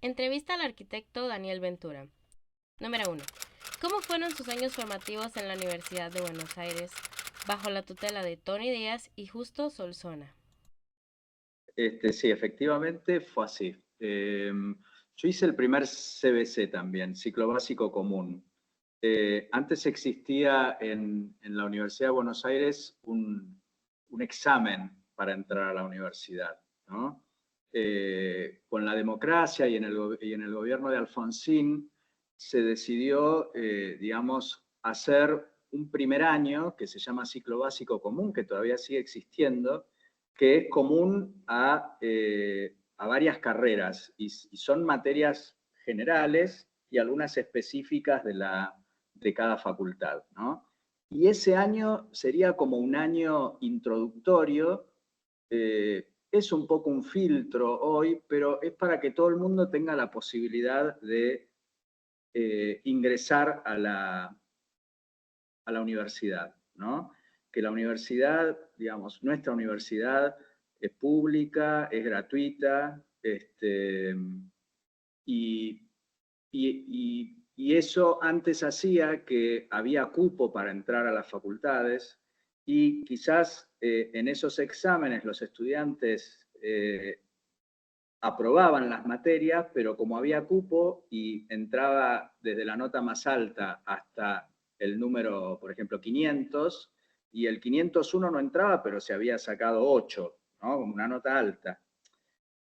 Entrevista al arquitecto Daniel Ventura. Número 1. ¿Cómo fueron sus años formativos en la Universidad de Buenos Aires bajo la tutela de Tony Díaz y Justo Solsona? Sí, efectivamente fue así. Yo hice el primer CBC también, ciclo básico común. Antes existía en la Universidad de Buenos Aires un examen para entrar a la universidad, ¿no? Con la democracia y en el gobierno de Alfonsín se decidió, digamos, hacer un primer año que se llama ciclo básico común, que todavía sigue existiendo, que es común a varias carreras y son materias generales y algunas específicas de cada facultad, ¿no? Y ese año sería como un año introductorio, es un poco un filtro hoy, pero es para que todo el mundo tenga la posibilidad de ingresar a la universidad, ¿no? Que la universidad, digamos, nuestra universidad es pública, es gratuita, y, y eso antes hacía que había cupo para entrar a las facultades y quizás en esos exámenes los estudiantes aprobaban las materias, pero como había cupo y entraba desde la nota más alta hasta el número, por ejemplo, 500, y el 501 no entraba, pero se había sacado 8, ¿no? Como una nota alta.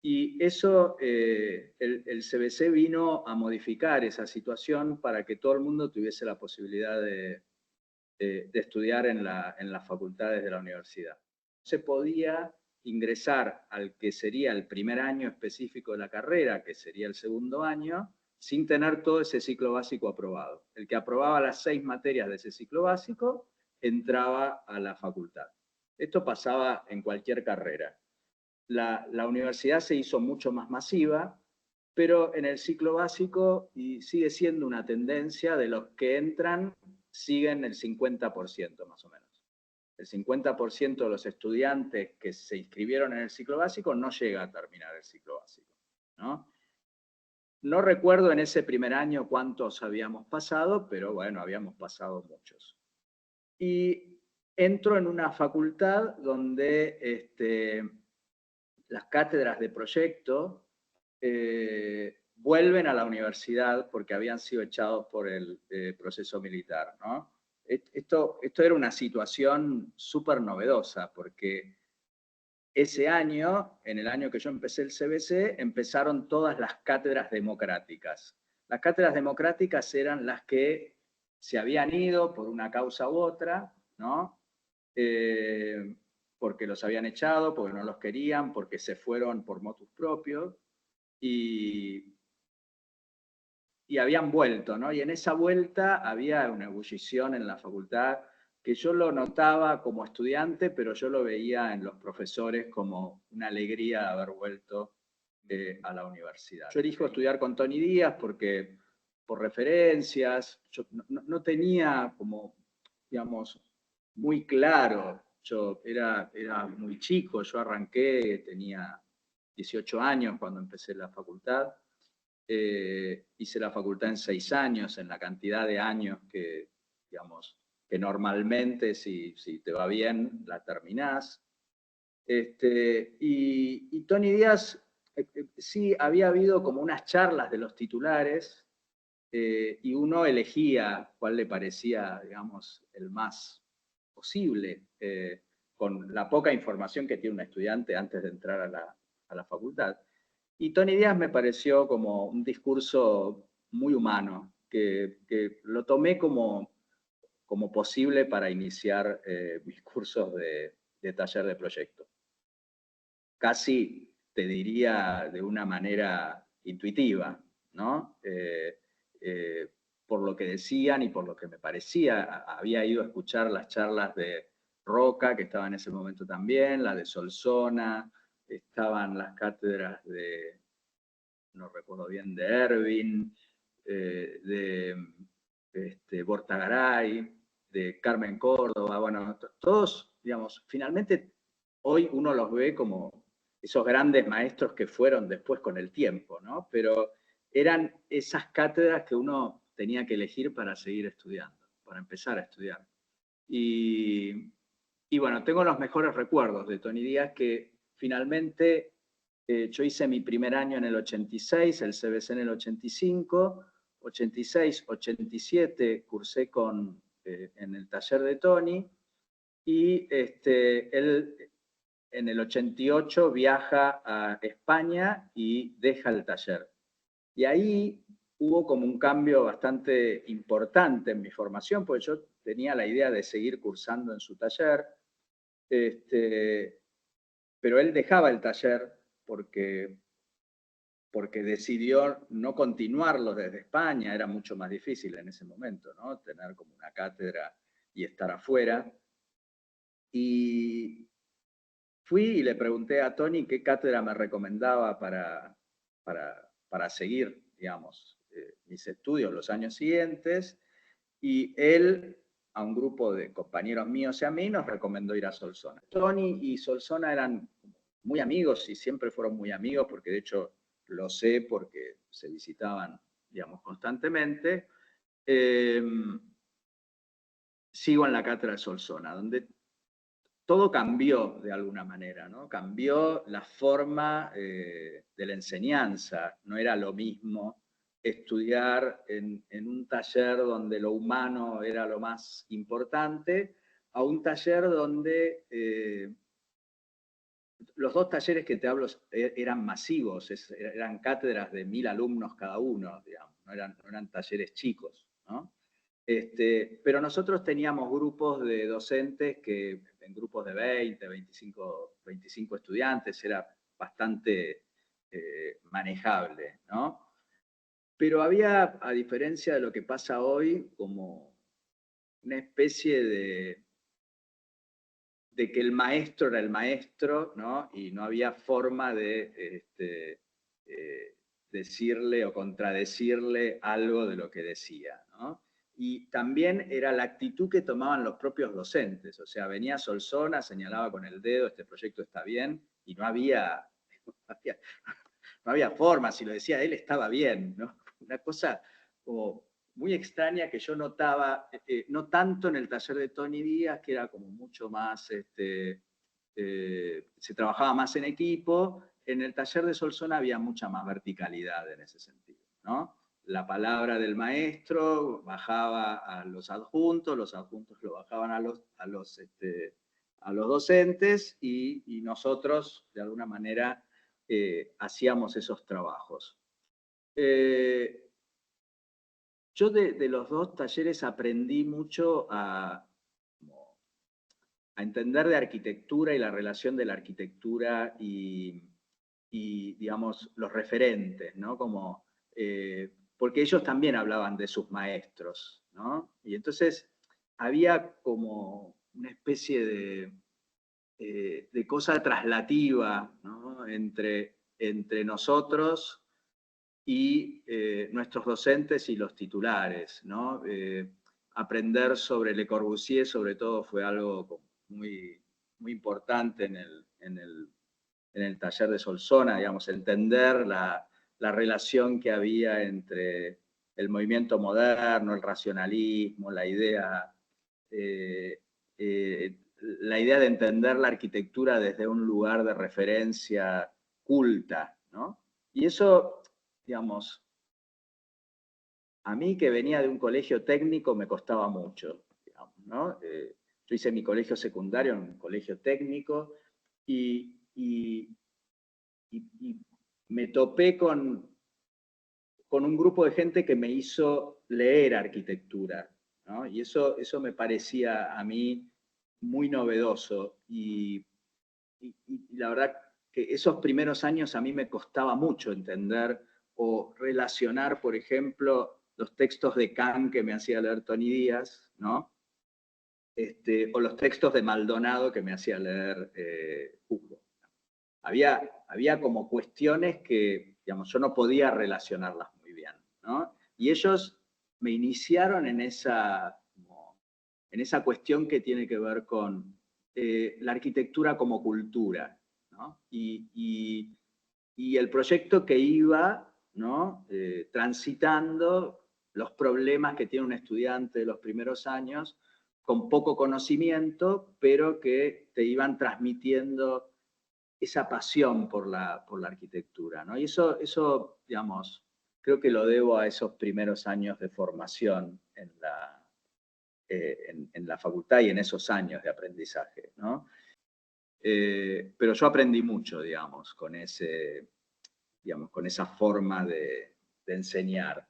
Y eso, el CBC vino a modificar esa situación para que todo el mundo tuviese la posibilidad de estudiar en las facultades de la universidad. Se podía ingresar al que sería el primer año específico de la carrera, que sería el segundo año, sin tener todo ese ciclo básico aprobado. El que aprobaba las 6 materias de ese ciclo básico entraba a la facultad. Esto pasaba en cualquier carrera. La universidad se hizo mucho más masiva, pero en el ciclo básico y sigue siendo una tendencia de los que entran, siguen el 50% más o menos. El 50% de los estudiantes que se inscribieron en el ciclo básico no llega a terminar el ciclo básico, ¿no? No recuerdo en ese primer año cuántos habíamos pasado, pero bueno, habíamos pasado muchos. Y entro en una facultad donde las cátedras de proyecto vuelven a la universidad porque habían sido echados por el proceso militar, ¿no? Esto era una situación súper novedosa porque ese año, en el año que yo empecé el CBC, empezaron todas las cátedras democráticas. Las cátedras democráticas eran las que se habían ido por una causa u otra, ¿no? Porque los habían echado, porque no los querían, porque se fueron por motus propios, y, y habían vuelto, ¿no? Y en esa vuelta había una ebullición en la facultad que yo lo notaba como estudiante, pero yo lo veía en los profesores como una alegría de haber vuelto a la universidad. Yo elijo estudiar con Tony Díaz porque, por referencias, yo no tenía como, digamos, muy claro. Yo era muy chico, yo arranqué, tenía 18 años cuando empecé la facultad. Hice la facultad en 6 años, en la cantidad de años que, digamos, que normalmente, si te va bien, la terminás. Y Tony Díaz, sí, había habido como unas charlas de los titulares y uno elegía cuál le parecía, digamos, el más posible, con la poca información que tiene un estudiante antes de entrar a la facultad. Y Tony Díaz me pareció como un discurso muy humano, que lo tomé como posible para iniciar mis cursos de taller de proyecto. Casi te diría de una manera intuitiva, ¿no? Por lo que decían y por lo que me parecía. Había ido a escuchar las charlas de Roca, que estaba en ese momento también, la de Solsona, estaban las cátedras de, no recuerdo bien, de Erwin, de Bortagaray, de Carmen Córdoba, bueno, todos, digamos, finalmente hoy uno los ve como esos grandes maestros que fueron después con el tiempo, ¿no? Pero eran esas cátedras que uno tenía que elegir para seguir estudiando, para empezar a estudiar. Y bueno, tengo los mejores recuerdos de Tony Díaz, que finalmente yo hice mi primer año en el 86, el CBC en el 85, 86, 87 cursé en el taller de Tony, y él en el 88 viaja a España y deja el taller. Y ahí hubo como un cambio bastante importante en mi formación, porque yo tenía la idea de seguir cursando en su taller, pero él dejaba el taller porque decidió no continuarlo desde España, era mucho más difícil en ese momento, ¿no? Tener como una cátedra y estar afuera. Y fui y le pregunté a Tony qué cátedra me recomendaba para seguir, digamos, mis estudios los años siguientes, y él, a un grupo de compañeros míos y a mí, nos recomendó ir a Solsona. Tony y Solsona eran muy amigos y siempre fueron muy amigos, porque de hecho lo sé porque se visitaban, digamos, constantemente. Sigo en la cátedra de Solsona, donde todo cambió de alguna manera, ¿no? Cambió la forma de la enseñanza. No era lo mismo estudiar en un taller donde lo humano era lo más importante, a un taller donde los dos talleres que te hablo eran masivos, eran cátedras de 1000 alumnos cada uno, digamos, no eran talleres chicos, ¿no? Pero nosotros teníamos grupos de docentes que en grupos de 20, 25 estudiantes, era bastante manejable, ¿no? Pero había, a diferencia de lo que pasa hoy, como una especie de que el maestro era el maestro, ¿no? Y no había forma de decirle o contradecirle algo de lo que decía, ¿no? Y también era la actitud que tomaban los propios docentes. O sea, venía Solsona, señalaba con el dedo, este proyecto está bien, y no había forma, si lo decía él estaba bien, ¿no? Una cosa como muy extraña que yo notaba, no tanto en el taller de Tony Díaz, que era como mucho más, se trabajaba más en equipo. En el taller de Solsona había mucha más verticalidad en ese sentido, ¿no? La palabra del maestro bajaba a los adjuntos lo bajaban a los docentes, y nosotros, de alguna manera, hacíamos esos trabajos. Yo de los dos talleres aprendí mucho a entender de arquitectura y la relación de la arquitectura y digamos, los referentes, ¿no? Porque ellos también hablaban de sus maestros, ¿no? Y entonces había como una especie de cosa traslativa, ¿no? entre nosotros y nuestros docentes y los titulares, ¿no? Aprender sobre Le Corbusier, sobre todo, fue algo muy, muy importante en el taller de Solsona, digamos, entender la relación que había entre el movimiento moderno, el racionalismo, eh, la idea de entender la arquitectura desde un lugar de referencia culta, ¿no? Y eso, digamos, a mí, que venía de un colegio técnico, me costaba mucho, digamos, ¿no? Yo hice mi colegio secundario en un colegio técnico y me topé con un grupo de gente que me hizo leer arquitectura, ¿no? Y eso me parecía a mí muy novedoso, y la verdad que esos primeros años a mí me costaba mucho entender o relacionar, por ejemplo, los textos de Kant que me hacía leer Tony Díaz, ¿no? O los textos de Maldonado que me hacía leer Hugo. Había como cuestiones que, digamos, yo no podía relacionarlas muy bien, ¿no? Y ellos me iniciaron en esa cuestión que tiene que ver con la arquitectura como cultura, ¿no? Y el proyecto que iba ¿no? Transitando los problemas que tiene un estudiante de los primeros años, con poco conocimiento, pero que te iban transmitiendo esa pasión por la arquitectura, ¿no? Y eso, digamos, creo que lo debo a esos primeros años de formación en la facultad y en esos años de aprendizaje, ¿no? Pero yo aprendí mucho, digamos, con esa forma de enseñar.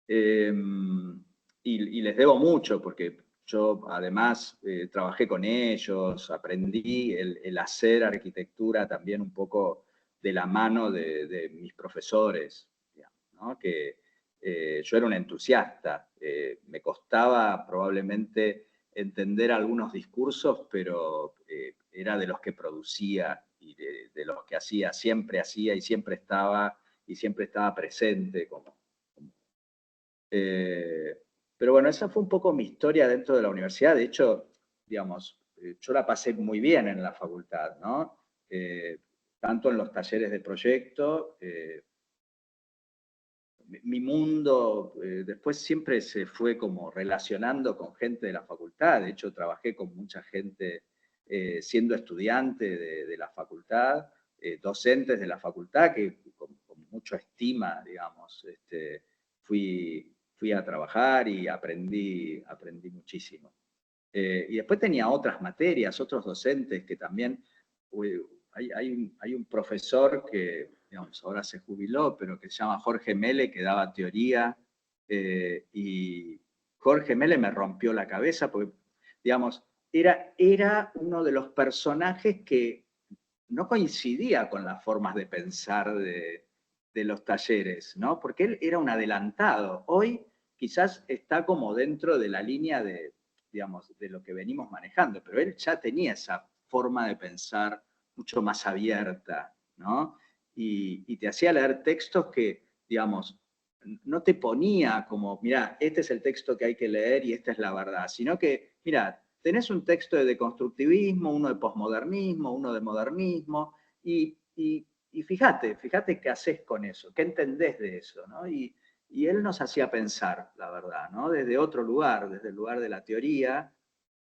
Y les debo mucho porque yo además trabajé con ellos, aprendí el hacer arquitectura también un poco de la mano de mis profesores, digamos, ¿no? Que yo era un entusiasta, me costaba probablemente entender algunos discursos, pero era de los que producía y de los que hacía y siempre estaba presente eh, pero bueno, esa fue un poco mi historia dentro de la universidad. De hecho, digamos, yo la pasé muy bien en la facultad, ¿no? Tanto en los talleres de proyecto. Mi mundo después siempre se fue como relacionando con gente de la facultad. De hecho, trabajé con mucha gente siendo estudiante de la facultad, docentes de la facultad, que con mucha estima, digamos, fui a trabajar y aprendí muchísimo. Y después tenía otras materias, otros docentes que también, uy, hay un profesor que, digamos, ahora se jubiló, pero que se llama Jorge Mele, que daba teoría, y Jorge Mele me rompió la cabeza porque, digamos, era uno de los personajes que no coincidía con las formas de pensar de los talleres, ¿no? Porque él era un adelantado. Hoy quizás está como dentro de la línea digamos, de lo que venimos manejando, pero él ya tenía esa forma de pensar mucho más abierta, ¿no? Y te hacía leer textos que, digamos, no te ponía como, mira, este es el texto que hay que leer y esta es la verdad, sino que, mira, tenés un texto de deconstructivismo, uno de posmodernismo, uno de modernismo, y fíjate qué haces con eso, qué entendés de eso, ¿no? Y él nos hacía pensar, la verdad, ¿no? Desde otro lugar, desde el lugar de la teoría,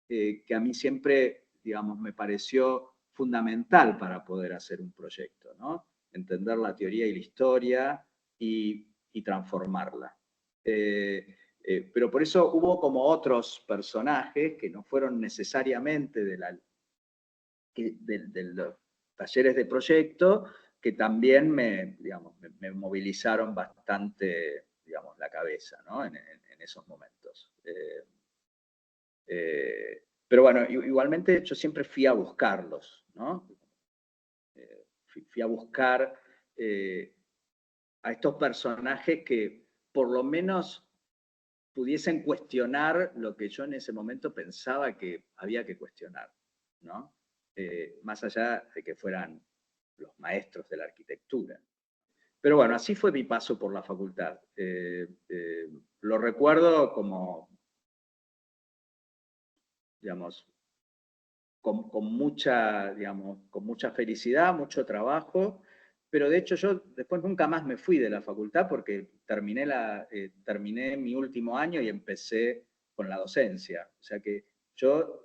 que a mí siempre, digamos, me pareció fundamental para poder hacer un proyecto, ¿no? Entender la teoría y la historia y transformarla. Pero por eso hubo como otros personajes que no fueron necesariamente de los talleres de proyecto, que también digamos, me movilizaron bastante, digamos, la cabeza, ¿no? En esos momentos. Pero bueno, igualmente yo siempre fui a buscarlos, ¿no? Fui a buscar a estos personajes que por lo menos pudiesen cuestionar lo que yo en ese momento pensaba que había que cuestionar, ¿no? Más allá de que fueran los maestros de la arquitectura. Pero bueno, así fue mi paso por la facultad. Lo recuerdo como, digamos, con mucha felicidad, mucho trabajo, pero de hecho yo después nunca más me fui de la facultad porque terminé mi último año y empecé con la docencia. O sea que yo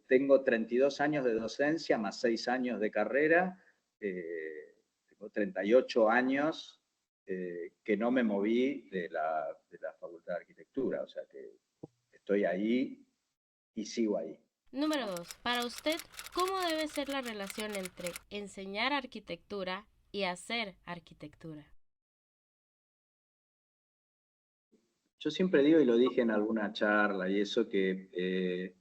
tengo 32 años de docencia más 6 años de carrera, tengo 38 años que no me moví de la Facultad de Arquitectura, o sea que estoy ahí y sigo ahí. Número 2. Para usted, ¿cómo debe ser la relación entre enseñar arquitectura y hacer arquitectura? Yo siempre digo, y lo dije en alguna charla y eso, que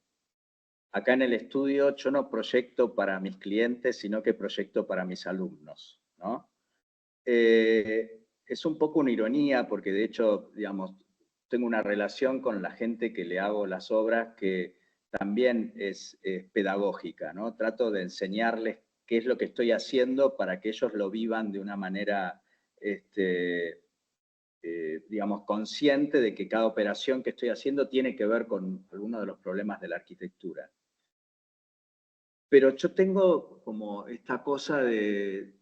acá en el estudio yo no proyecto para mis clientes, sino que proyecto para mis alumnos, ¿no? Es un poco una ironía porque de hecho, digamos, tengo una relación con la gente que le hago las obras que también es pedagógica, ¿no? Trato de enseñarles qué es lo que estoy haciendo para que ellos lo vivan de una manera, digamos, consciente de que cada operación que estoy haciendo tiene que ver con alguno de los problemas de la arquitectura. Pero yo tengo como esta cosa de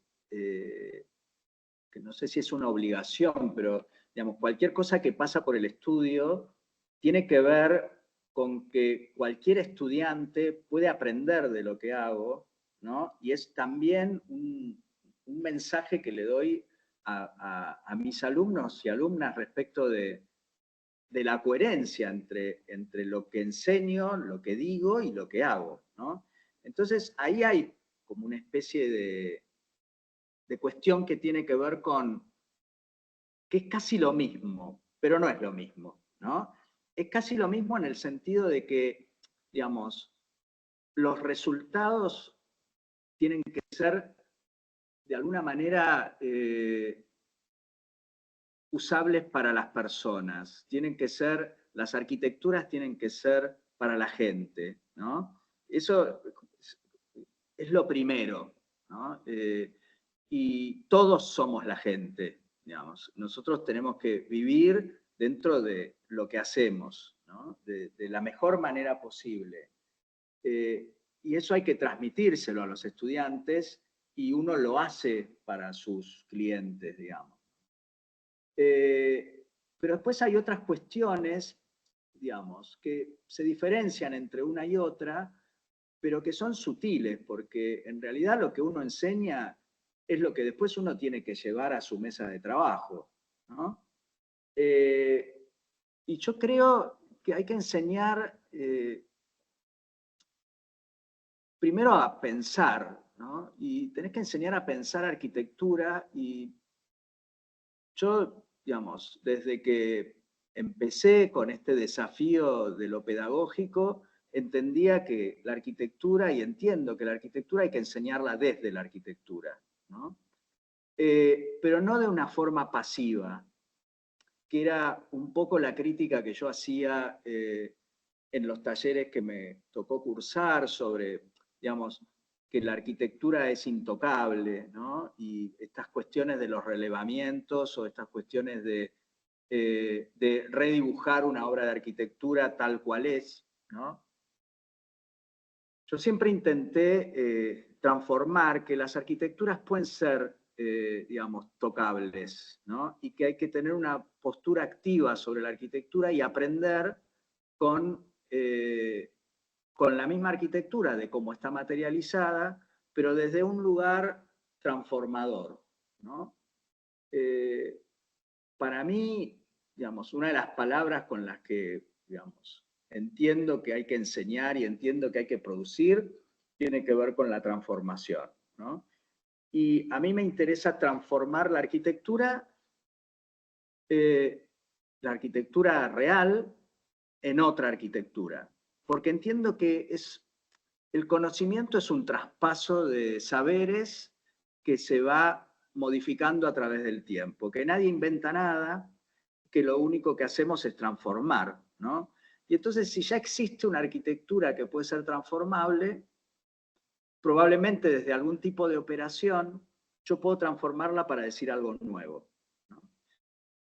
que no sé si es una obligación, pero digamos, cualquier cosa que pasa por el estudio tiene que ver con que cualquier estudiante puede aprender de lo que hago, ¿no? Y es también un mensaje que le doy a mis alumnos y alumnas respecto de la coherencia entre lo que enseño, lo que digo y lo que hago, ¿no? Entonces, ahí hay como una especie de cuestión que tiene que ver con que es casi lo mismo, pero no es lo mismo, ¿no? Es casi lo mismo en el sentido de que, digamos, los resultados tienen que ser de alguna manera usables para las personas, tienen que ser, las arquitecturas tienen que ser para la gente, ¿no? Eso es lo primero, ¿no? Y todos somos la gente, digamos. Nosotros tenemos que vivir dentro de lo que hacemos, ¿no? De la mejor manera posible. Y eso hay que transmitírselo a los estudiantes y uno lo hace para sus clientes, digamos. Pero después hay otras cuestiones, digamos, que se diferencian entre una y otra, pero que son sutiles, porque en realidad lo que uno enseña es lo que después uno tiene que llevar a su mesa de trabajo, ¿no? Y yo creo que hay que enseñar primero a pensar, ¿no? Y tenés que enseñar a pensar arquitectura y yo, digamos, desde que empecé con este desafío de lo pedagógico, entendía que la arquitectura, y entiendo que la arquitectura hay que enseñarla desde la arquitectura, ¿no? Pero no de una forma pasiva, que era un poco la crítica que yo hacía en los talleres que me tocó cursar sobre, digamos, que la arquitectura es intocable, ¿no? Y estas cuestiones de los relevamientos o estas cuestiones de redibujar una obra de arquitectura tal cual es, ¿no? Yo siempre intenté transformar que las arquitecturas pueden ser, digamos, tocables, ¿no? Y que hay que tener una postura activa sobre la arquitectura y aprender con, con la misma arquitectura de cómo está materializada, pero desde un lugar transformador, ¿no? Eh, para mí, digamos, una de las palabras con las que, digamos, entiendo que hay que enseñar y entiendo que hay que producir, tiene que ver con la transformación, ¿no? Y a mí me interesa transformar la arquitectura real en otra arquitectura, porque entiendo que el conocimiento es un traspaso de saberes que se va modificando a través del tiempo, que nadie inventa nada, que lo único que hacemos es transformar, ¿no? Y entonces, si ya existe una arquitectura que puede ser transformable, probablemente desde algún tipo de operación, yo puedo transformarla para decir algo nuevo, ¿no?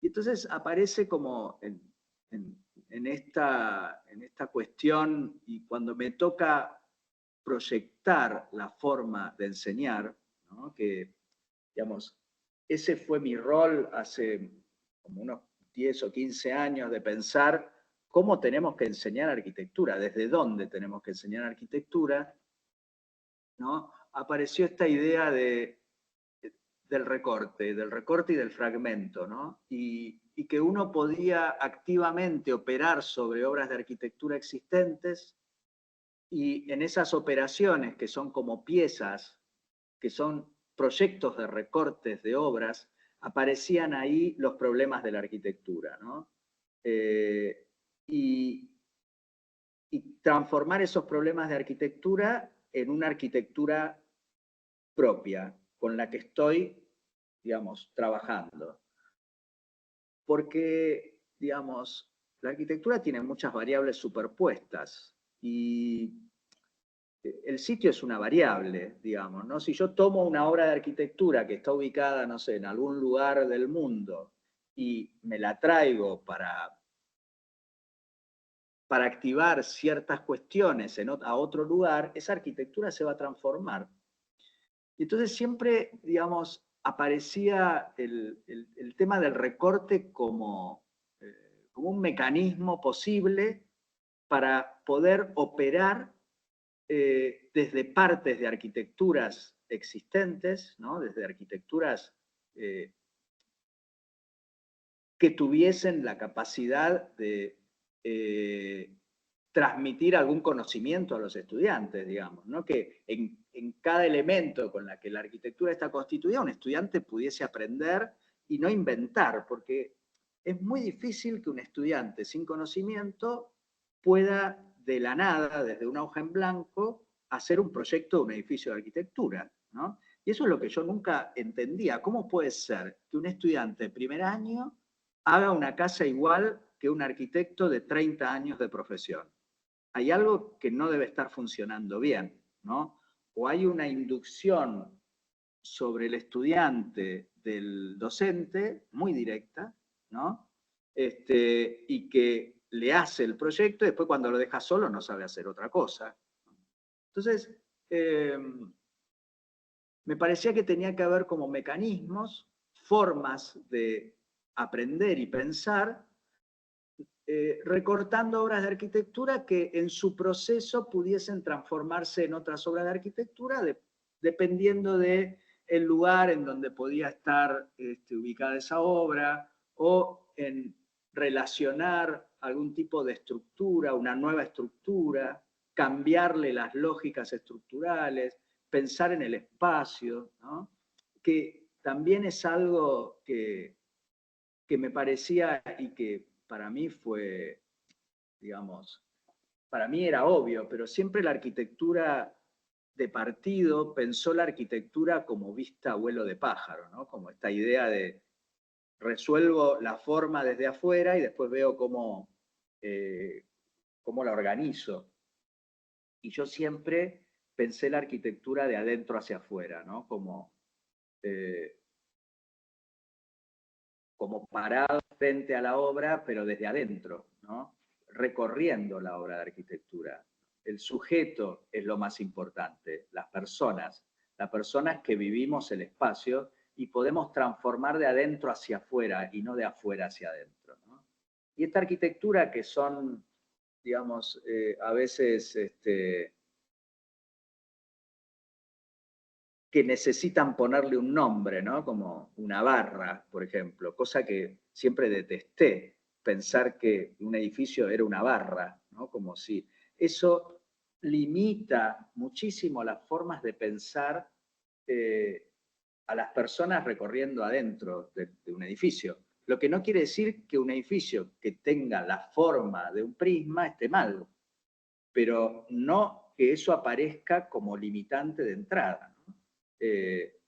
Y entonces aparece como en esta cuestión, y cuando me toca proyectar la forma de enseñar, ¿no? Que, digamos, ese fue mi rol hace como unos 10 o 15 años de pensar cómo tenemos que enseñar arquitectura, desde dónde tenemos que enseñar arquitectura, ¿no? Apareció esta idea del recorte y del fragmento, ¿no? Y que uno podía activamente operar sobre obras de arquitectura existentes y en esas operaciones que son como piezas, que son proyectos de recortes de obras, aparecían ahí los problemas de la arquitectura, ¿no? Eh, y, y transformar esos problemas de arquitectura en una arquitectura propia, con la que estoy, digamos, trabajando. Porque, digamos, la arquitectura tiene muchas variables superpuestas y el sitio es una variable, digamos, ¿no? Si yo tomo una obra de arquitectura que está ubicada, no sé, en algún lugar del mundo y me la traigo para activar ciertas cuestiones a otro lugar, esa arquitectura se va a transformar. Y entonces siempre, digamos, aparecía el tema del recorte como un mecanismo posible para poder operar desde partes de arquitecturas existentes, ¿no? Desde arquitecturas que tuviesen la capacidad de transmitir algún conocimiento a los estudiantes, digamos, ¿no? Que en cada elemento con la que la arquitectura está constituida, un estudiante pudiese aprender y no inventar, porque es muy difícil que un estudiante sin conocimiento pueda de la nada, desde una hoja en blanco, hacer un proyecto de un edificio de arquitectura, ¿no? Y eso es lo que yo nunca entendía. ¿Cómo puede ser que un estudiante de primer año haga una casa igual que un arquitecto de 30 años de profesión? Hay algo que no debe estar funcionando bien, ¿no? O hay una inducción sobre el estudiante del docente muy directa, ¿no? Y que le hace el proyecto y después cuando lo deja solo no sabe hacer otra cosa. Entonces, me parecía que tenía que haber como mecanismos, formas de aprender y pensar, recortando obras de arquitectura que en su proceso pudiesen transformarse en otras obras de arquitectura, dependiendo del lugar en donde podía estar ubicada esa obra, o en relacionar algún tipo de estructura, una nueva estructura, cambiarle las lógicas estructurales, pensar en el espacio, ¿no? Que también es algo que me parecía y que para mí fue, digamos, para mí era obvio, pero siempre la arquitectura de partido pensó la arquitectura como vista a vuelo de pájaro, ¿no? Como esta idea de resuelvo la forma desde afuera y después veo cómo la organizo. Y yo siempre pensé la arquitectura de adentro hacia afuera, ¿no? Eh, como parado frente a la obra, pero desde adentro, ¿no? Recorriendo la obra de arquitectura. El sujeto es lo más importante, las personas que vivimos el espacio y podemos transformar de adentro hacia afuera y no de afuera hacia adentro, ¿no? Y esta arquitectura que son, digamos, a veces que necesitan ponerle un nombre, ¿no? Como una barra, por ejemplo, cosa que siempre detesté, pensar que un edificio era una barra, ¿no? Como si eso limita muchísimo las formas de pensar a las personas recorriendo adentro de un edificio. Lo que no quiere decir que un edificio que tenga la forma de un prisma esté mal, pero no que eso aparezca como limitante de entrada, ¿no? Eh,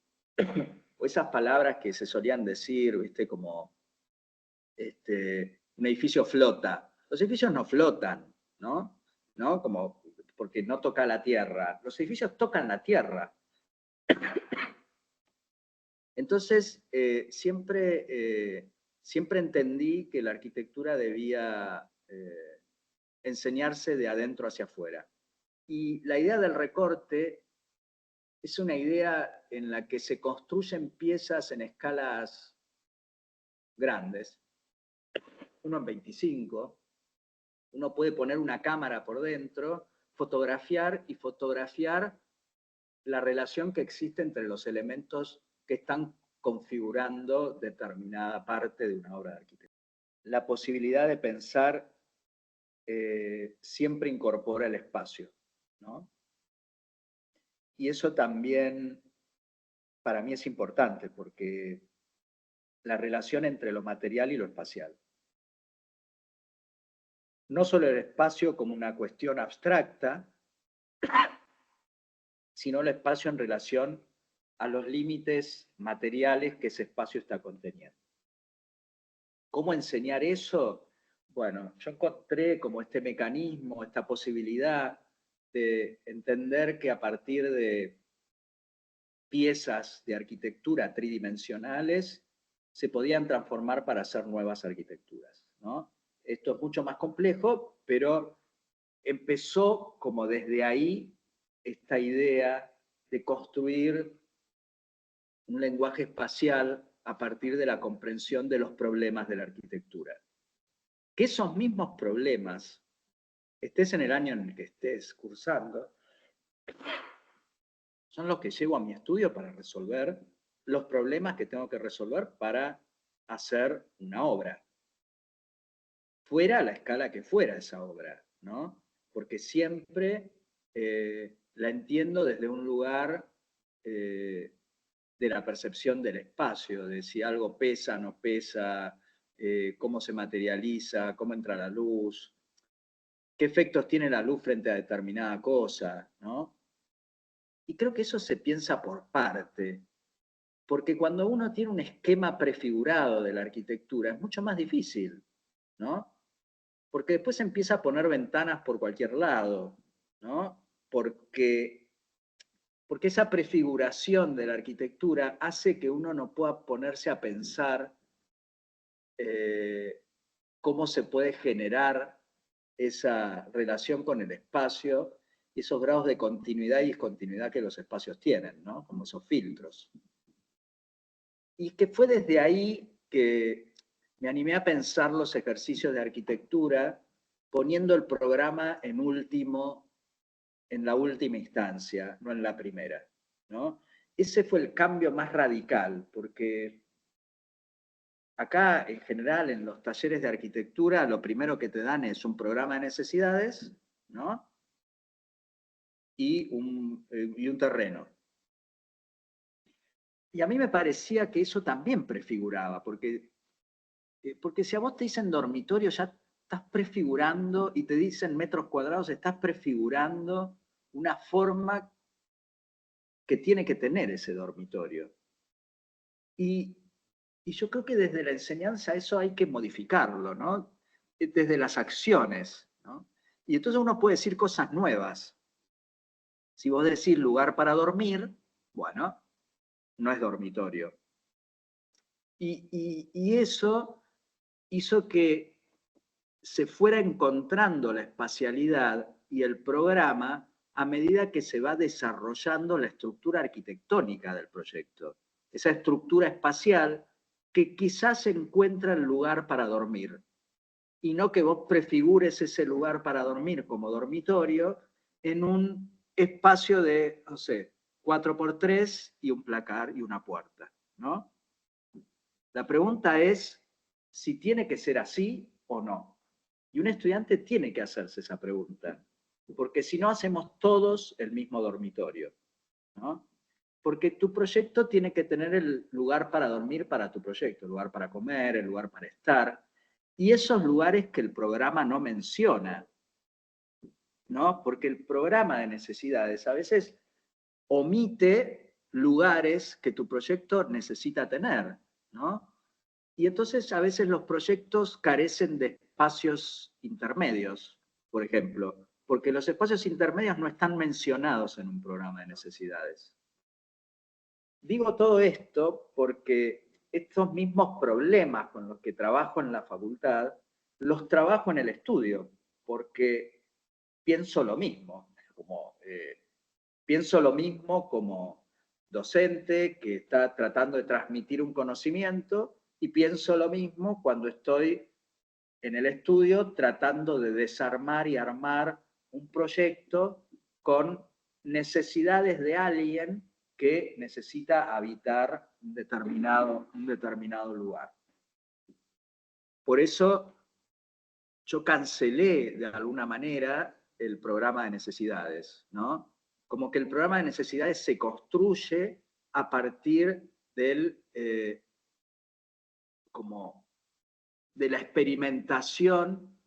o esas palabras que se solían decir, ¿viste? Como un edificio flota. Los edificios no flotan, ¿no? ¿No? Como porque no toca la tierra. Los edificios tocan la tierra. Entonces, siempre entendí que la arquitectura debía enseñarse de adentro hacia afuera. Y la idea del recorte es una idea en la que se construyen piezas en escalas grandes, 1:25, uno puede poner una cámara por dentro, fotografiar y fotografiar la relación que existe entre los elementos que están configurando determinada parte de una obra de arquitectura. La posibilidad de pensar siempre incorpora el espacio, ¿no? Y eso también para mí es importante porque la relación entre lo material y lo espacial. No solo el espacio como una cuestión abstracta, sino el espacio en relación a los límites materiales que ese espacio está conteniendo. ¿Cómo enseñar eso? Bueno, yo encontré como este mecanismo, esta posibilidad de entender que a partir de piezas de arquitectura tridimensionales se podían transformar para hacer nuevas arquitecturas, ¿no? Esto es mucho más complejo, pero empezó como desde ahí esta idea de construir un lenguaje espacial a partir de la comprensión de los problemas de la arquitectura. Que esos mismos problemas, estés en el año en el que estés cursando, son los que llevo a mi estudio para resolver los problemas que tengo que resolver para hacer una obra. Fuera a la escala que fuera esa obra, ¿no? Porque siempre la entiendo desde un lugar de la percepción del espacio, de si algo pesa, no pesa, cómo se materializa, cómo entra la luz, qué efectos tiene la luz frente a determinada cosa, ¿no? Y creo que eso se piensa por parte, porque cuando uno tiene un esquema prefigurado de la arquitectura es mucho más difícil, ¿no? Porque después empieza a poner ventanas por cualquier lado, ¿no? Porque esa prefiguración de la arquitectura hace que uno no pueda ponerse a pensar cómo se puede generar esa relación con el espacio, esos grados de continuidad y discontinuidad que los espacios tienen, ¿no? Como esos filtros. Y que fue desde ahí que me animé a pensar los ejercicios de arquitectura poniendo el programa en la última instancia, no en la primera, ¿no? Ese fue el cambio más radical, porque acá, en general, en los talleres de arquitectura, lo primero que te dan es un programa de necesidades, ¿no? Y un terreno. Y a mí me parecía que eso también prefiguraba, porque si a vos te dicen dormitorio, ya estás prefigurando, y te dicen metros cuadrados, estás prefigurando una forma que tiene que tener ese dormitorio. Y yo creo que desde la enseñanza eso hay que modificarlo, ¿no? Desde las acciones, ¿no? Y entonces uno puede decir cosas nuevas. Si vos decís lugar para dormir, bueno, no es dormitorio. Y eso hizo que se fuera encontrando la espacialidad y el programa a medida que se va desarrollando la estructura arquitectónica del proyecto. Esa estructura espacial que quizás se encuentra el lugar para dormir. Y no que vos prefigures ese lugar para dormir como dormitorio en un espacio de, no sé, 4x3 y un placar y una puerta, ¿no? La pregunta es si tiene que ser así o no. Y un estudiante tiene que hacerse esa pregunta, porque si no hacemos todos el mismo dormitorio, ¿no? Porque tu proyecto tiene que tener el lugar para dormir para tu proyecto, el lugar para comer, el lugar para estar, y esos lugares que el programa no menciona, ¿no? Porque el programa de necesidades a veces omite lugares que tu proyecto necesita tener, ¿no? Y entonces a veces los proyectos carecen de espacios intermedios, por ejemplo, porque los espacios intermedios no están mencionados en un programa de necesidades. Digo todo esto porque estos mismos problemas con los que trabajo en la facultad, los trabajo en el estudio, porque pienso lo mismo, pienso lo mismo como docente que está tratando de transmitir un conocimiento, y pienso lo mismo cuando estoy en el estudio tratando de desarmar y armar un proyecto con necesidades de alguien que necesita habitar un determinado lugar. Por eso yo cancelé de alguna manera el programa de necesidades, ¿no? Como que el programa de necesidades se construye a partir de la experimentación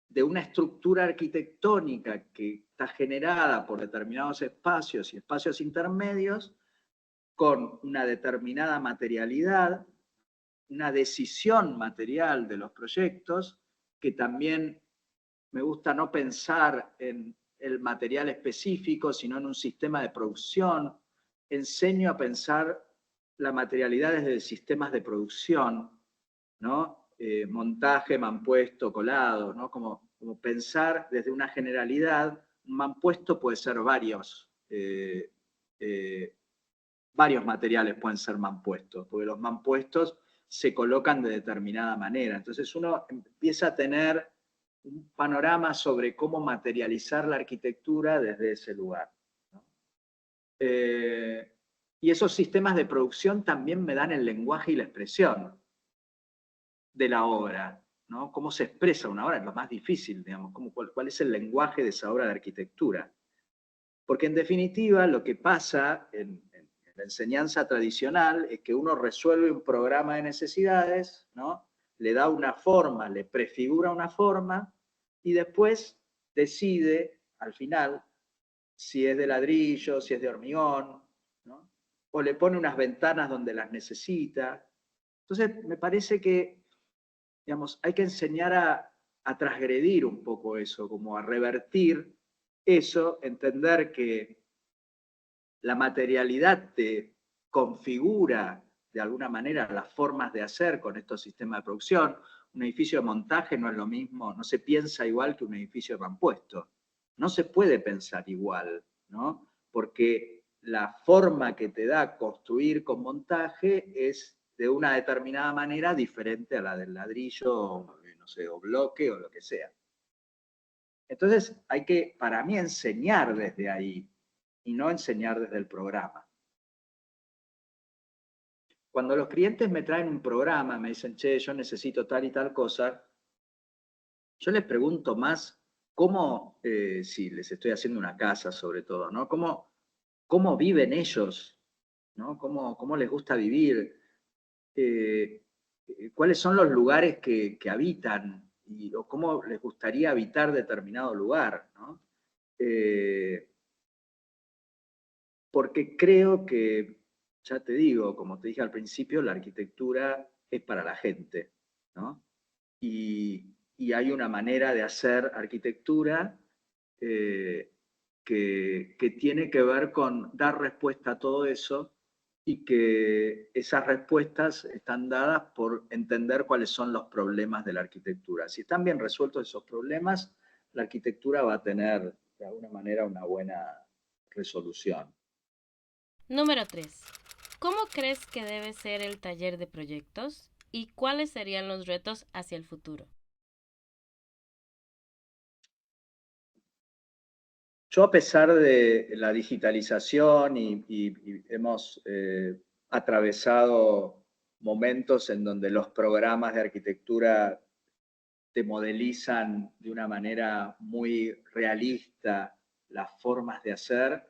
de una estructura arquitectónica que está generada por determinados espacios y espacios intermedios, con una determinada materialidad, una decisión material de los proyectos, que también me gusta no pensar en el material específico, sino en un sistema de producción. Enseño a pensar la materialidad desde sistemas de producción, ¿no? Montaje, mampuesto, colado, ¿no? Como pensar desde una generalidad. Un mampuesto puede ser varios varios materiales pueden ser mampuestos, porque los mampuestos se colocan de determinada manera. Entonces uno empieza a tener un panorama sobre cómo materializar la arquitectura desde ese lugar, ¿no? Y esos sistemas de producción también me dan el lenguaje y la expresión de la obra, ¿no? Cómo se expresa una obra es lo más difícil, digamos, cuál es el lenguaje de esa obra de arquitectura. Porque en definitiva lo que pasa en la enseñanza tradicional es que uno resuelve un programa de necesidades, ¿no? Le da una forma, le prefigura una forma y después decide al final si es de ladrillo, si es de hormigón, ¿no? O le pone unas ventanas donde las necesita. Entonces me parece que, digamos, hay que enseñar a transgredir un poco eso, como a revertir eso, entender que la materialidad te configura de alguna manera las formas de hacer con estos sistemas de producción. Un edificio de montaje no es lo mismo, no se piensa igual que un edificio de mampuesto. No se puede pensar igual, ¿no? Porque la forma que te da construir con montaje es de una determinada manera diferente a la del ladrillo, no sé, o bloque o lo que sea. Entonces hay que, para mí, enseñar desde ahí y no enseñar desde el programa. Cuando los clientes me traen un programa, me dicen, che, yo necesito tal y tal cosa, yo les pregunto más cómo, si les estoy haciendo una casa sobre todo, ¿no? ¿Cómo viven ellos? ¿No? ¿Cómo les gusta vivir? Eh, ¿Cuáles son los lugares que habitan? O cómo les gustaría habitar determinado lugar, ¿no? Porque creo que, ya te digo, como te dije al principio, la arquitectura es para la gente, ¿no? Y hay una manera de hacer arquitectura eh, que tiene que ver con dar respuesta a todo eso y que esas respuestas están dadas por entender cuáles son los problemas de la arquitectura. Si están bien resueltos esos problemas, la arquitectura va a tener de alguna manera una buena resolución. Número 3. ¿Cómo crees que debe ser el taller de proyectos? ¿Y cuáles serían los retos hacia el futuro? Yo, a pesar de la digitalización y hemos atravesado momentos en donde los programas de arquitectura te modelizan de una manera muy realista las formas de hacer,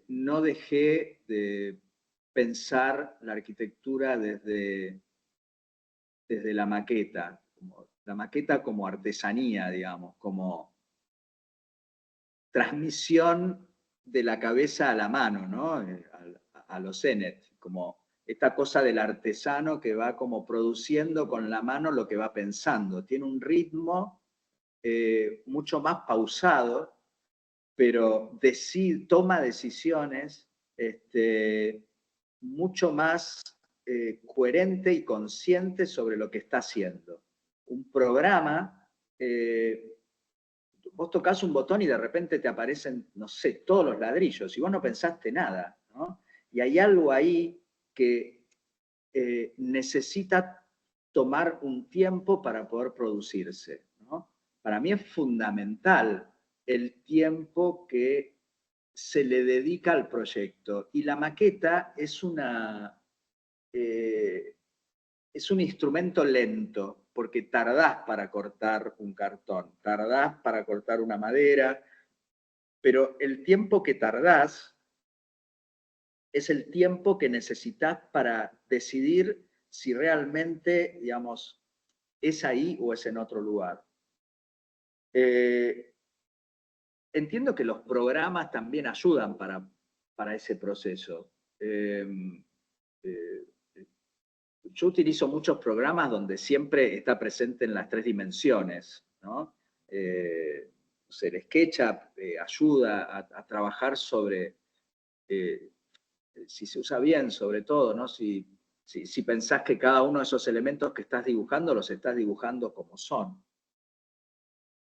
no dejé de pensar la arquitectura desde la maqueta como artesanía, digamos, como transmisión de la cabeza a la mano, ¿no? A los Zenet, como esta cosa del artesano que va como produciendo con la mano lo que va pensando. Tiene un ritmo mucho más pausado, pero toma decisiones mucho más coherente y consciente sobre lo que está haciendo. Un programa vos tocas un botón y de repente te aparecen, no sé, todos los ladrillos y vos no pensaste nada, ¿no? Y hay algo ahí que necesita tomar un tiempo para poder producirse, ¿no? Para mí es fundamental el tiempo que se le dedica al proyecto y la maqueta eh, es un instrumento lento, porque tardás para cortar un cartón, tardás para cortar una madera, pero el tiempo que tardás es el tiempo que necesitas para decidir si realmente, digamos, es ahí o es en otro lugar. Eh, Entiendo que los programas también ayudan para ese proceso. Eh, yo utilizo muchos programas donde siempre está presente en las tres dimensiones, ¿no? El SketchUp ayuda a trabajar sobre, eh, si se usa bien sobre todo, ¿no? Si pensás que cada uno de esos elementos que estás dibujando los estás dibujando como son.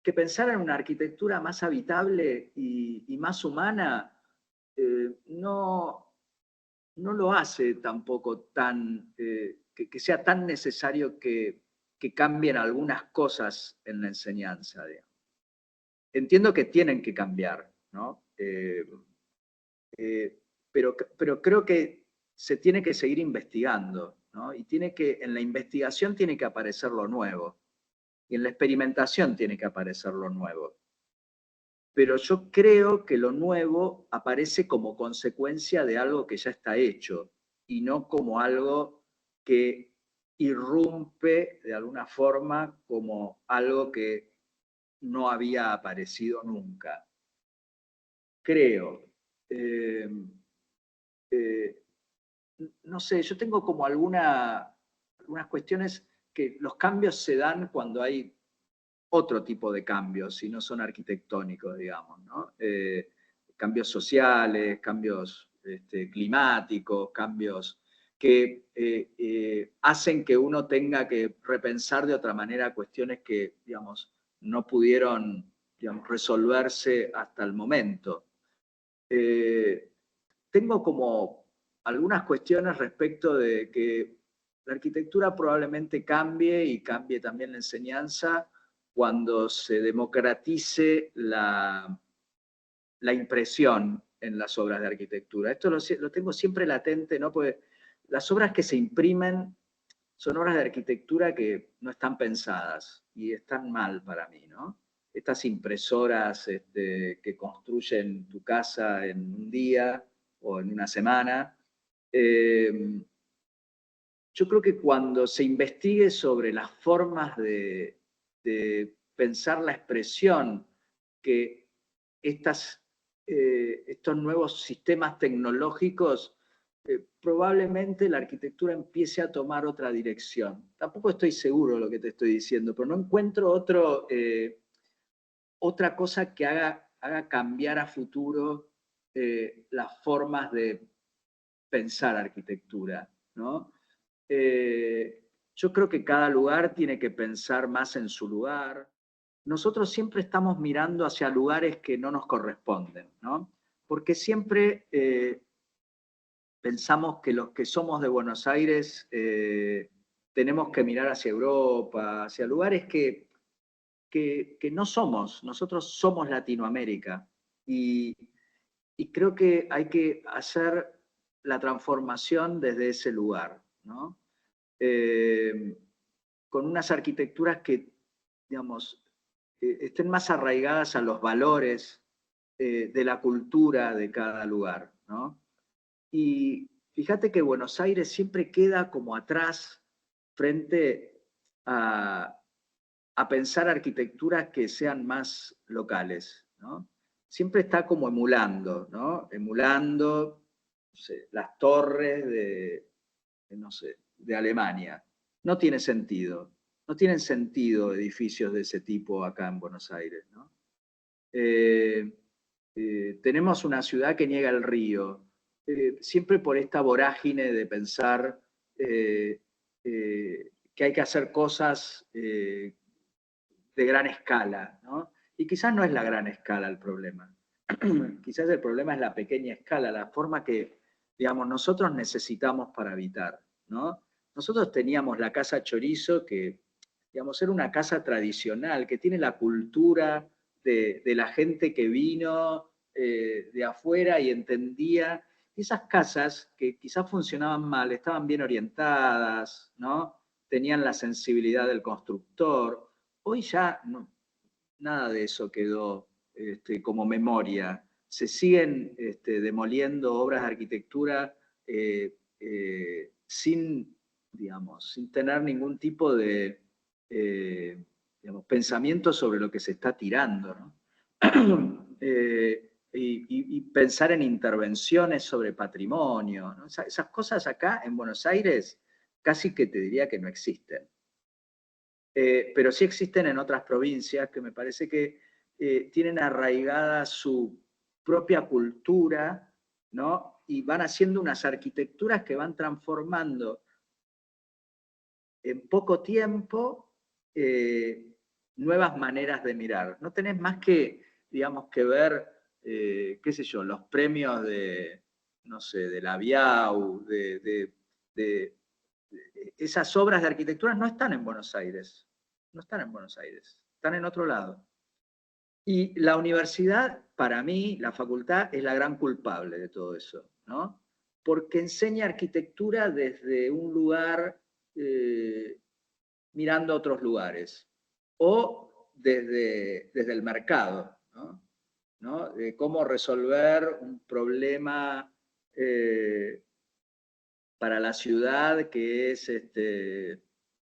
Que pensar en una arquitectura más habitable y más humana no, no lo hace tampoco tan, que sea tan necesario que cambien algunas cosas en la enseñanza, digamos. Entiendo que tienen que cambiar, ¿no? Eh, pero creo que se tiene que seguir investigando, ¿no? Y en la investigación tiene que aparecer lo nuevo, y en la experimentación tiene que aparecer lo nuevo. Pero yo creo que lo nuevo aparece como consecuencia de algo que ya está hecho, y no como algo que irrumpe de alguna forma como algo que no había aparecido nunca. Creo. Eh, eh, no sé, yo tengo como algunas cuestiones que los cambios se dan cuando hay otro tipo de cambios y no son arquitectónicos, digamos, ¿no? Cambios sociales, cambios climáticos, cambios que hacen que uno tenga que repensar de otra manera cuestiones que, digamos, no pudieron, digamos, resolverse hasta el momento. Eh, Tengo como algunas cuestiones respecto de que la arquitectura probablemente cambie y cambie también la enseñanza cuando se democratice la impresión en las obras de arquitectura. Esto lo tengo siempre latente, ¿no? Porque las obras que se imprimen son obras de arquitectura que no están pensadas y están mal para mí, ¿no? Estas impresoras que construyen tu casa en un día o en una semana. Eh, yo creo que cuando se investigue sobre las formas de pensar la expresión que estos nuevos sistemas tecnológicos, probablemente la arquitectura empiece a tomar otra dirección. Tampoco estoy seguro de lo que te estoy diciendo, pero no encuentro otra cosa que haga cambiar a futuro las formas de pensar arquitectura, ¿no? Yo creo que cada lugar tiene que pensar más en su lugar. Nosotros siempre estamos mirando hacia lugares que no nos corresponden, ¿no? Porque siempre pensamos que los que somos de Buenos Aires tenemos que mirar hacia Europa, hacia lugares que no somos. Nosotros somos Latinoamérica y, y creo que hay que hacer la transformación desde ese lugar, ¿no? Eh, con unas arquitecturas que, digamos, estén más arraigadas a los valores de la cultura de cada lugar, ¿no? Y fíjate que Buenos Aires siempre queda como atrás frente a pensar arquitecturas que sean más locales, ¿no? Siempre está como emulando, ¿no? Emulando, no sé, las torres no sé, de Alemania. No tiene sentido. No tienen sentido edificios de ese tipo acá en Buenos Aires, ¿no? Eh, Tenemos una ciudad que niega el río, siempre por esta vorágine de pensar que hay que hacer cosas de gran escala, ¿no? Y quizás no es la gran escala el problema. Quizás el problema es la pequeña escala, la forma que, digamos, nosotros necesitamos para habitar, ¿no? Nosotros teníamos la casa Chorizo, que, digamos, era una casa tradicional, que tiene la cultura de la gente que vino de afuera y entendía. Esas casas que quizás funcionaban mal, estaban bien orientadas, ¿no? Tenían la sensibilidad del constructor. Hoy ya no, nada de eso quedó como memoria. Se siguen demoliendo obras de arquitectura sin, digamos, sin tener ningún tipo de digamos, pensamiento sobre lo que se está tirando, ¿no? Y pensar en intervenciones sobre patrimonio, ¿no? Esas cosas acá en Buenos Aires casi que te diría que no existen. Pero sí existen en otras provincias que me parece que tienen arraigada su propia cultura, ¿no? Y van haciendo unas arquitecturas que van transformando en poco tiempo nuevas maneras de mirar. No tenés más que, digamos, que ver, qué sé yo, los premios no sé, de la Biau, esas obras de arquitectura no están en Buenos Aires, no están en Buenos Aires, están en otro lado. Y la universidad, para mí, la facultad, es la gran culpable de todo eso, ¿no? Porque enseña arquitectura desde un lugar mirando a otros lugares, o desde el mercado, ¿no? ¿No? De cómo resolver un problema para la ciudad, que es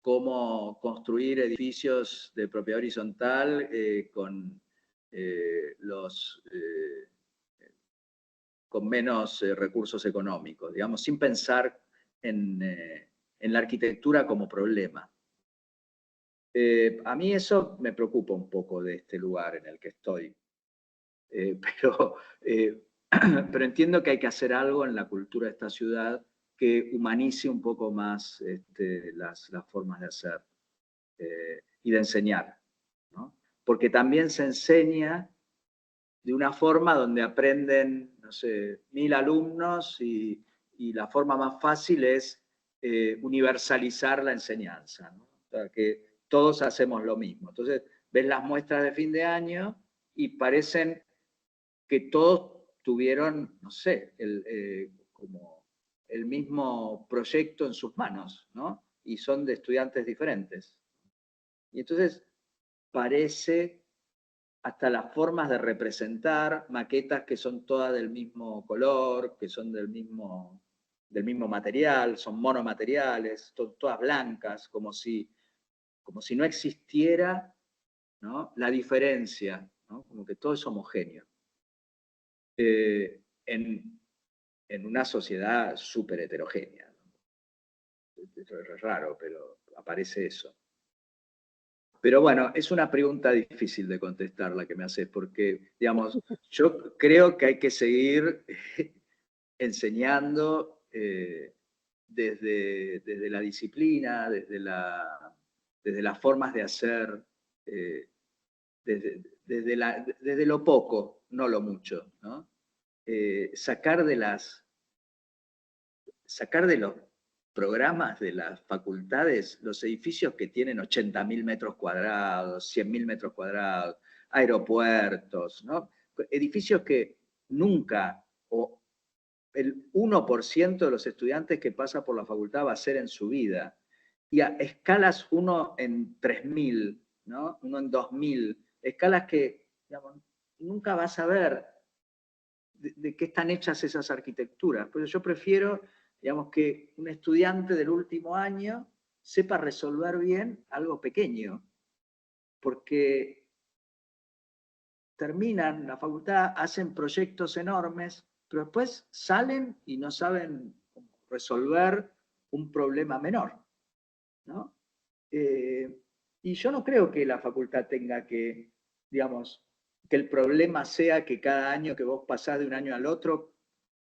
cómo construir edificios de propiedad horizontal con menos recursos económicos, digamos, sin pensar en la arquitectura como problema. A mí eso me preocupa un poco de este lugar en el que estoy. Pero, pero entiendo que hay que hacer algo en la cultura de esta ciudad que humanice un poco más las formas de hacer y de enseñar, ¿no? Porque también se enseña de una forma donde aprenden, no sé, 1000 alumnos y la forma más fácil es universalizar la enseñanza, ¿no? O sea, que todos hacemos lo mismo. Entonces, ves las muestras de fin de año y parecen que todos tuvieron, no sé, como el mismo proyecto en sus manos, ¿no? Y son de estudiantes diferentes. Y entonces parece hasta las formas de representar maquetas que son todas del mismo color, que son del mismo material, son monomateriales, todas blancas, como si no existiera, ¿no?, la diferencia, ¿no? Como que todo es homogéneo. En una sociedad súper heterogénea, ¿no? Es raro, pero aparece eso. Pero bueno, es una pregunta difícil de contestar la que me haces, porque, digamos, yo creo que hay que seguir enseñando desde la disciplina, desde las formas de hacer, desde lo poco, no lo mucho, ¿no? Sacar de los programas de las facultades los edificios que tienen 80.000 metros cuadrados, 100.000 metros cuadrados, aeropuertos, ¿no? Edificios que nunca, o el 1% de los estudiantes que pasa por la facultad va a hacer en su vida. Y a escalas 1 en 3.000, ¿no? 1 en 2.000, escalas que, digamos, nunca vas a ver de qué están hechas esas arquitecturas. Por eso yo prefiero, digamos, que un estudiante del último año sepa resolver bien algo pequeño, porque terminan la facultad, hacen proyectos enormes, pero después salen y no saben resolver un problema menor, ¿no? Y yo no creo que la facultad tenga que, digamos, que el problema sea que cada año que vos pasás de un año al otro,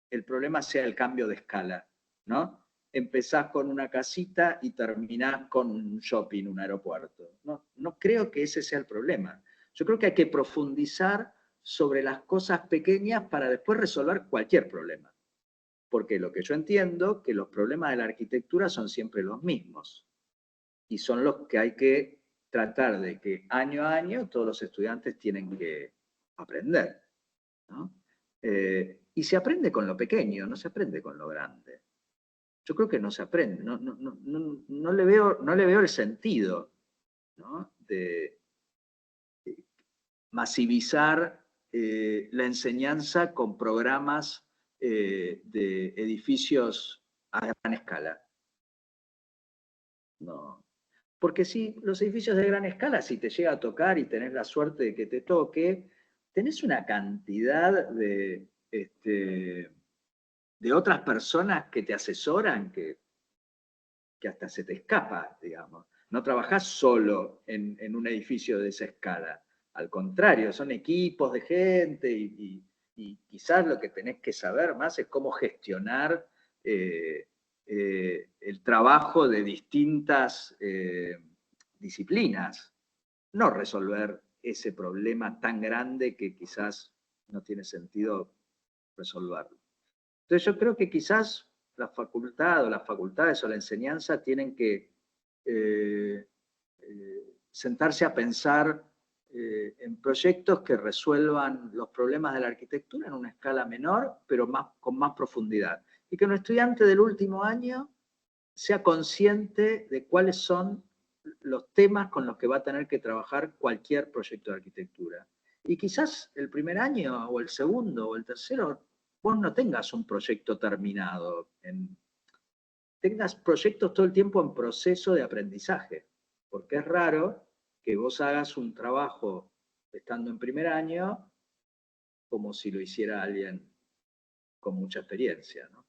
el problema sea el cambio de escala, ¿no? Empezás con una casita y terminás con un shopping, un aeropuerto. No, no creo que ese sea el problema. Yo creo que hay que profundizar sobre las cosas pequeñas para después resolver cualquier problema. Porque lo que yo entiendo, que los problemas de la arquitectura son siempre los mismos. Y son los que hay que tratar de que año a año todos los estudiantes tienen que aprender, ¿no? Y se aprende con lo pequeño, no se aprende con lo grande. Yo creo que no se aprende, no le veo el sentido, ¿no?, de masivizar la enseñanza con programas de edificios a gran escala. No. Porque si los edificios de gran escala, si te llega a tocar y tenés la suerte de que te toque, tenés una cantidad de otras personas que te asesoran que hasta se te escapa, digamos. No trabajás solo en un edificio de esa escala. Al contrario, son equipos de gente y quizás lo que tenés que saber más es cómo gestionar el trabajo de distintas disciplinas, no resolver ese problema tan grande que quizás no tiene sentido resolverlo. Entonces yo creo que quizás la facultad o las facultades o la enseñanza tienen que sentarse a pensar en proyectos que resuelvan los problemas de la arquitectura en una escala menor, pero con más profundidad. Y que un estudiante del último año sea consciente de cuáles son los temas con los que va a tener que trabajar cualquier proyecto de arquitectura. Y quizás el primer año, o el segundo, o el tercero, vos no tengas un proyecto terminado, tengas proyectos todo el tiempo en proceso de aprendizaje, porque es raro que vos hagas un trabajo estando en primer año como si lo hiciera alguien con mucha experiencia, ¿no?